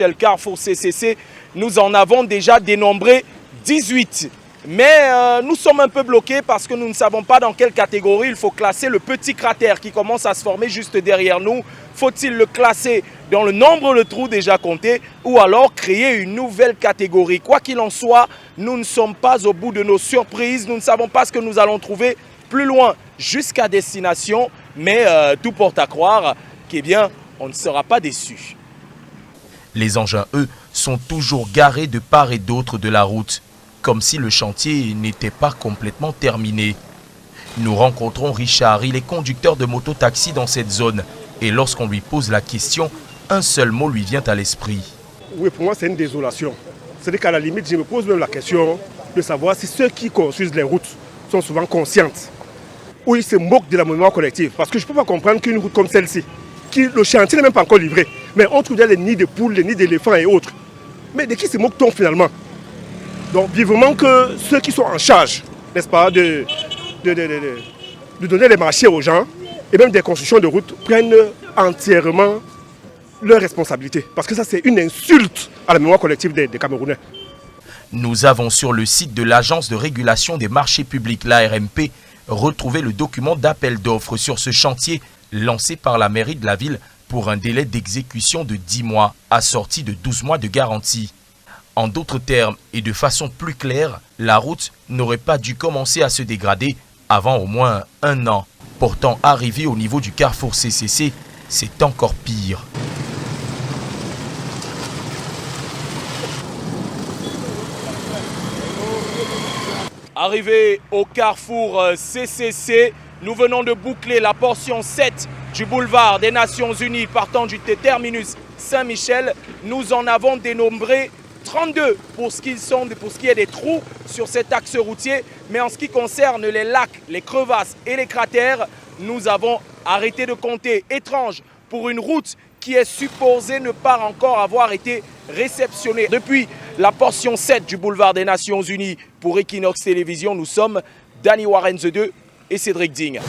Le carrefour CCC, nous en avons déjà dénombré 18. Mais nous sommes un peu bloqués parce que nous ne savons pas dans quelle catégorie il faut classer le petit cratère qui commence à se former juste derrière nous. Faut-il le classer dans le nombre de trous déjà comptés ou alors créer une nouvelle catégorie? Quoi qu'il en soit, nous ne sommes pas au bout de nos surprises. Nous ne savons pas ce que nous allons trouver plus loin jusqu'à destination. Mais tout porte à croire qu'eh bien, on ne sera pas déçus. Les engins, eux, sont toujours garés de part et d'autre de la route, comme si le chantier n'était pas complètement terminé. Nous rencontrons Richard, il est conducteur de moto-taxi dans cette zone. Et lorsqu'on lui pose la question, un seul mot lui vient à l'esprit. Oui, pour moi, c'est une désolation. C'est-à-dire qu'à la limite, je me pose même la question de savoir si ceux qui construisent les routes sont souvent conscientes ou ils se moquent de la mémoire collective. Parce que je ne peux pas comprendre qu'une route comme celle-ci, le chantier n'est même pas encore livré, mais on trouve les nids de poules, les nids d'éléphants et autres. Mais de qui se moque-t-on finalement? Donc vivement que ceux qui sont en charge, n'est-ce pas, de donner les marchés aux gens et même des constructions de routes prennent entièrement leurs responsabilités. Parce que ça, c'est une insulte à la mémoire collective des Camerounais. Nous avons sur le site de l'Agence de régulation des marchés publics, l'ARMP, retrouvé le document d'appel d'offres sur ce chantier lancé par la mairie de la ville pour un délai d'exécution de 10 mois, assorti de 12 mois de garantie. En d'autres termes et de façon plus claire, la route n'aurait pas dû commencer à se dégrader avant au moins 1 an. Pourtant, arrivé au niveau du carrefour CCC, c'est encore pire. Arrivé au carrefour CCC, nous venons de boucler la portion 7 du boulevard des Nations Unies partant du terminus Saint-Michel. Nous en avons dénombré 32 pour ce qui est des trous sur cet axe routier. Mais en ce qui concerne les lacs, les crevasses et les cratères, nous avons arrêté de compter. Étrange pour une route qui est supposée ne pas encore avoir été réceptionnée. Depuis la portion 7 du boulevard des Nations Unies pour Equinox Télévision, nous sommes Danny Warren The 2 et Cédric Ding.